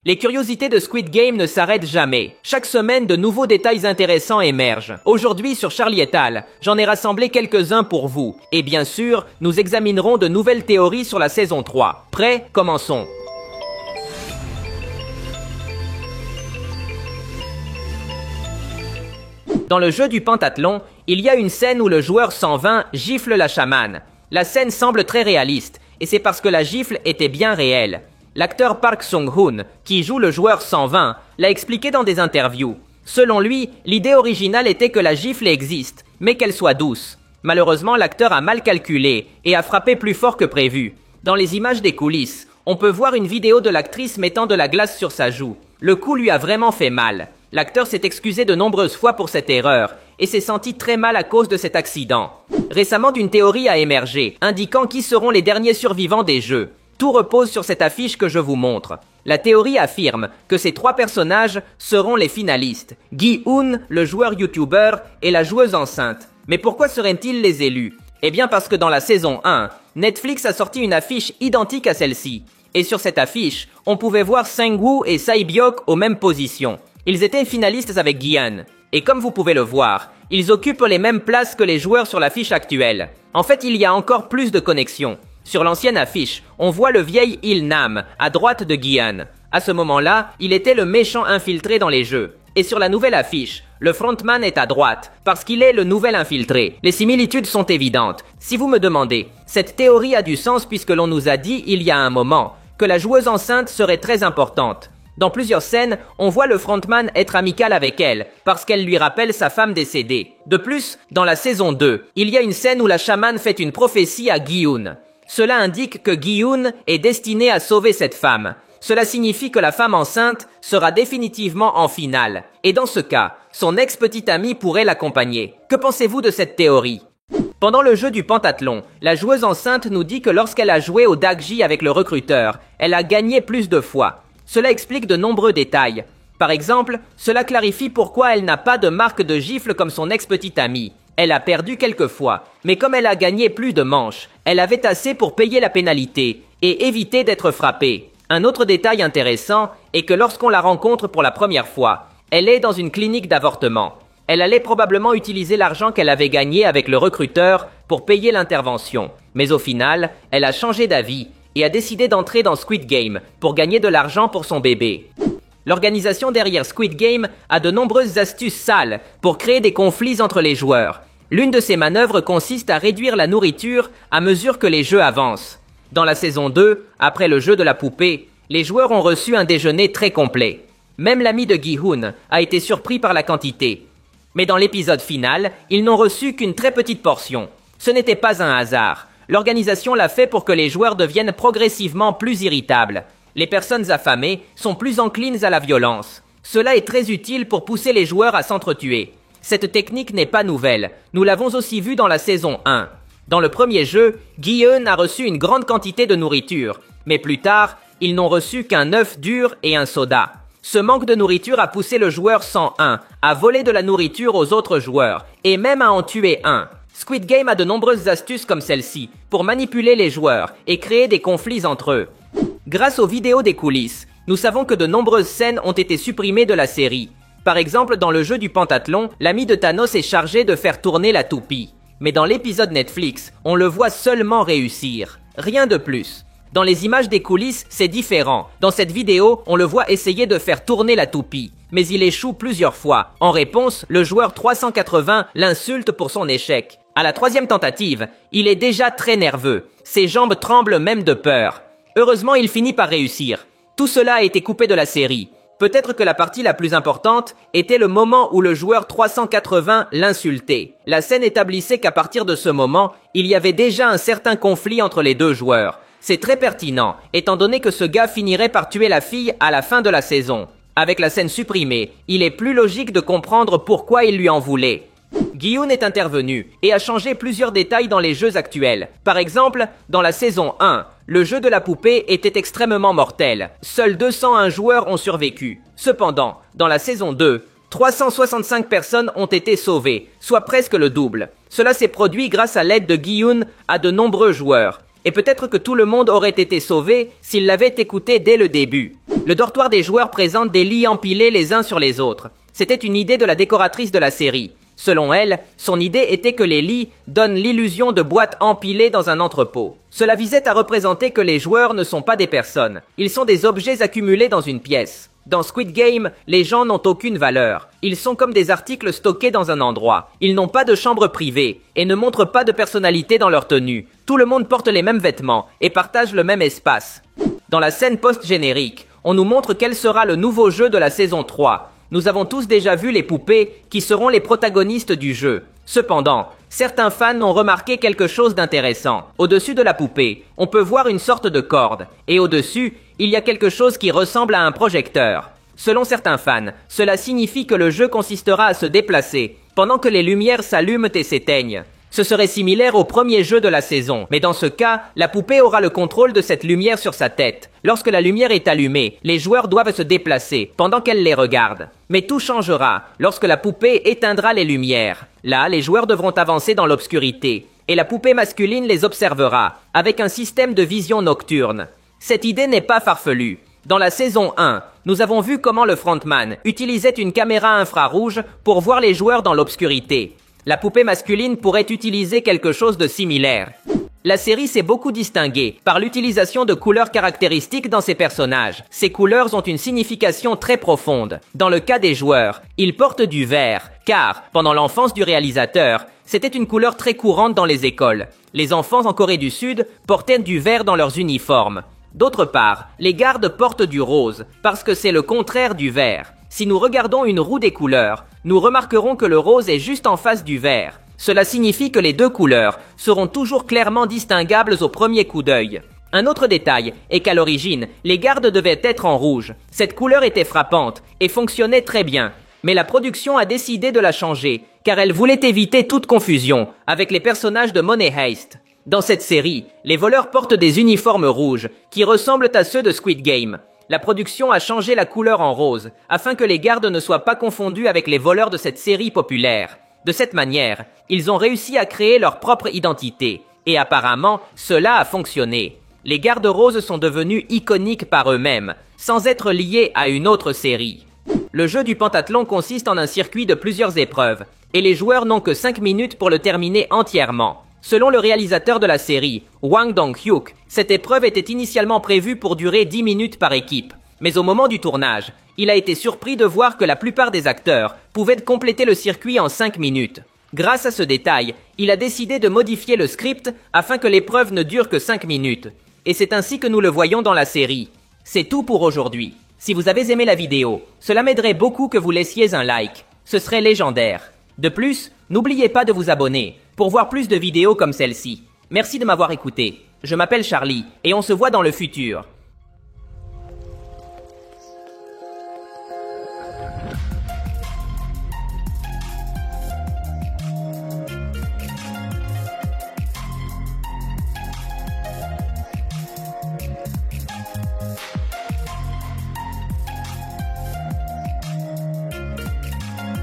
Les curiosités de Squid Game ne s'arrêtent jamais. Chaque semaine, de nouveaux détails intéressants émergent. Aujourd'hui, sur Charlie et Al, j'en ai rassemblé quelques-uns pour vous. Et bien sûr, nous examinerons de nouvelles théories sur la saison 3. Prêts? Commençons. Dans le jeu du pentathlon, il y a une scène où le joueur 120 gifle la chamane. La scène semble très réaliste, et c'est parce que la gifle était bien réelle. L'acteur Park Sung-hoon, qui joue le joueur 120, l'a expliqué dans des interviews. Selon lui, l'idée originale était que la gifle existe, mais qu'elle soit douce. Malheureusement, l'acteur a mal calculé et a frappé plus fort que prévu. Dans les images des coulisses, on peut voir une vidéo de l'actrice mettant de la glace sur sa joue. Le coup lui a vraiment fait mal. L'acteur s'est excusé de nombreuses fois pour cette erreur et s'est senti très mal à cause de cet accident. Récemment, une théorie a émergé, indiquant qui seront les derniers survivants des jeux. Tout repose sur cette affiche que je vous montre. La théorie affirme que ces trois personnages seront les finalistes. Gi-hoon, le joueur YouTuber, et la joueuse enceinte. Mais pourquoi seraient-ils les élus? Eh bien parce que dans la saison 1, Netflix a sorti une affiche identique à celle-ci. Et sur cette affiche, on pouvait voir Sang-woo et Sae-byok aux mêmes positions. Ils étaient finalistes avec Gi-hun. Et comme vous pouvez le voir, ils occupent les mêmes places que les joueurs sur l'affiche actuelle. En fait, il y a encore plus de connexions. Sur l'ancienne affiche, on voit le vieil Il-nam, à droite de Gi-hun. À ce moment-là, il était le méchant infiltré dans les jeux. Et sur la nouvelle affiche, le frontman est à droite, parce qu'il est le nouvel infiltré. Les similitudes sont évidentes. Si vous me demandez, cette théorie a du sens puisque l'on nous a dit, il y a un moment, que la joueuse enceinte serait très importante. Dans plusieurs scènes, on voit le frontman être amical avec elle, parce qu'elle lui rappelle sa femme décédée. De plus, dans la saison 2, il y a une scène où la chamane fait une prophétie à Gi-hoon. Cela indique que Gi-hoon est destiné à sauver cette femme. Cela signifie que la femme enceinte sera définitivement en finale. Et dans ce cas, son ex-petite amie pourrait l'accompagner. Que pensez-vous de cette théorie? Pendant le jeu du pentathlon, la joueuse enceinte nous dit que lorsqu'elle a joué au Dakji avec le recruteur, elle a gagné plus de fois. Cela explique de nombreux détails. Par exemple, cela clarifie pourquoi elle n'a pas de marque de gifle comme son ex-petite amie. Elle a perdu quelques fois, mais comme elle a gagné plus de manches, elle avait assez pour payer la pénalité et éviter d'être frappée. Un autre détail intéressant est que lorsqu'on la rencontre pour la première fois, elle est dans une clinique d'avortement. Elle allait probablement utiliser l'argent qu'elle avait gagné avec le recruteur pour payer l'intervention. Mais au final, elle a changé d'avis et a décidé d'entrer dans Squid Game pour gagner de l'argent pour son bébé. L'organisation derrière Squid Game a de nombreuses astuces sales pour créer des conflits entre les joueurs. L'une de ces manœuvres consiste à réduire la nourriture à mesure que les jeux avancent. Dans la saison 2, après le jeu de la poupée, les joueurs ont reçu un déjeuner très complet. Même l'ami de Gi-hoon a été surpris par la quantité. Mais dans l'épisode final, ils n'ont reçu qu'une très petite portion. Ce n'était pas un hasard. L'organisation l'a fait pour que les joueurs deviennent progressivement plus irritables. Les personnes affamées sont plus enclines à la violence. Cela est très utile pour pousser les joueurs à s'entretuer. Cette technique n'est pas nouvelle. Nous l'avons aussi vu dans la saison 1. Dans le premier jeu, Gi-hun a reçu une grande quantité de nourriture. Mais plus tard, ils n'ont reçu qu'un œuf dur et un soda. Ce manque de nourriture a poussé le joueur 101 à voler de la nourriture aux autres joueurs, et même à en tuer un. Squid Game a de nombreuses astuces comme celle-ci, pour manipuler les joueurs et créer des conflits entre eux. Grâce aux vidéos des coulisses, nous savons que de nombreuses scènes ont été supprimées de la série. Par exemple, dans le jeu du pentathlon, l'ami de Thanos est chargé de faire tourner la toupie. Mais dans l'épisode Netflix, on le voit seulement réussir. Rien de plus. Dans les images des coulisses, c'est différent. Dans cette vidéo, on le voit essayer de faire tourner la toupie. Mais il échoue plusieurs fois. En réponse, le joueur 380 l'insulte pour son échec. À la troisième tentative, il est déjà très nerveux. Ses jambes tremblent même de peur. Heureusement, il finit par réussir. Tout cela a été coupé de la série. Peut-être que la partie la plus importante était le moment où le joueur 380 l'insultait. La scène établissait qu'à partir de ce moment, il y avait déjà un certain conflit entre les deux joueurs. C'est très pertinent, étant donné que ce gars finirait par tuer la fille à la fin de la saison. Avec la scène supprimée, il est plus logique de comprendre pourquoi il lui en voulait. Gi-hoon est intervenu et a changé plusieurs détails dans les jeux actuels. Par exemple, dans la saison 1, le jeu de la poupée était extrêmement mortel. Seuls 201 joueurs ont survécu. Cependant, dans la saison 2, 365 personnes ont été sauvées, soit presque le double. Cela s'est produit grâce à l'aide de Gi-hoon à de nombreux joueurs. et peut-être que tout le monde aurait été sauvé s'il l'avait écouté dès le début. Le dortoir des joueurs présente des lits empilés les uns sur les autres. C'était une idée de la décoratrice de la série. Selon elle, son idée était que les lits donnent l'illusion de boîtes empilées dans un entrepôt. Cela visait à représenter que les joueurs ne sont pas des personnes. Ils sont des objets accumulés dans une pièce. Dans Squid Game, les gens n'ont aucune valeur. Ils sont comme des articles stockés dans un endroit. Ils n'ont pas de chambre privée et ne montrent pas de personnalité dans leur tenue. Tout le monde porte les mêmes vêtements et partage le même espace. Dans la scène post-générique, on nous montre quel sera le nouveau jeu de la saison 3. Nous avons tous déjà vu les poupées qui seront les protagonistes du jeu. Cependant, certains fans ont remarqué quelque chose d'intéressant. Au-dessus de la poupée, on peut voir une sorte de corde. Et au-dessus, il y a quelque chose qui ressemble à un projecteur. Selon certains fans, cela signifie que le jeu consistera à se déplacer, pendant que les lumières s'allument et s'éteignent. Ce serait similaire au premier jeu de la saison, mais dans ce cas, la poupée aura le contrôle de cette lumière sur sa tête. Lorsque la lumière est allumée, les joueurs doivent se déplacer pendant qu'elle les regarde. Mais tout changera lorsque la poupée éteindra les lumières. Là, les joueurs devront avancer dans l'obscurité, et la poupée masculine les observera, avec un système de vision nocturne. Cette idée n'est pas farfelue. Dans la saison 1, nous avons vu comment le frontman utilisait une caméra infrarouge pour voir les joueurs dans l'obscurité. La poupée masculine pourrait utiliser quelque chose de similaire. La série s'est beaucoup distinguée par l'utilisation de couleurs caractéristiques dans ses personnages. Ces couleurs ont une signification très profonde. Dans le cas des joueurs, ils portent du vert, car, pendant l'enfance du réalisateur, c'était une couleur très courante dans les écoles. Les enfants en Corée du Sud portaient du vert dans leurs uniformes. D'autre part, les gardes portent du rose, parce que c'est le contraire du vert. Si nous regardons une roue des couleurs, nous remarquerons que le rose est juste en face du vert. Cela signifie que les deux couleurs seront toujours clairement distinguables au premier coup d'œil. Un autre détail est qu'à l'origine, les gardes devaient être en rouge. Cette couleur était frappante et fonctionnait très bien. Mais la production a décidé de la changer, car elle voulait éviter toute confusion avec les personnages de Money Heist. Dans cette série, les voleurs portent des uniformes rouges, qui ressemblent à ceux de Squid Game. La production a changé la couleur en rose, afin que les gardes ne soient pas confondus avec les voleurs de cette série populaire. De cette manière, ils ont réussi à créer leur propre identité, et apparemment, cela a fonctionné. Les gardes roses sont devenus iconiques par eux-mêmes, sans être liés à une autre série. Le jeu du pentathlon consiste en un circuit de plusieurs épreuves, et les joueurs n'ont que 5 minutes pour le terminer entièrement. Selon le réalisateur de la série, Hwang Dong-hyuk, cette épreuve était initialement prévue pour durer 10 minutes par équipe. Mais au moment du tournage, il a été surpris de voir que la plupart des acteurs pouvaient compléter le circuit en 5 minutes. Grâce à ce détail, il a décidé de modifier le script afin que l'épreuve ne dure que 5 minutes. Et c'est ainsi que nous le voyons dans la série. C'est tout pour aujourd'hui. Si vous avez aimé la vidéo, cela m'aiderait beaucoup que vous laissiez un like. Ce serait légendaire. De plus, n'oubliez pas de vous abonner pour voir plus de vidéos comme celle-ci. Merci de m'avoir écouté. Je m'appelle Charlie et on se voit dans le futur.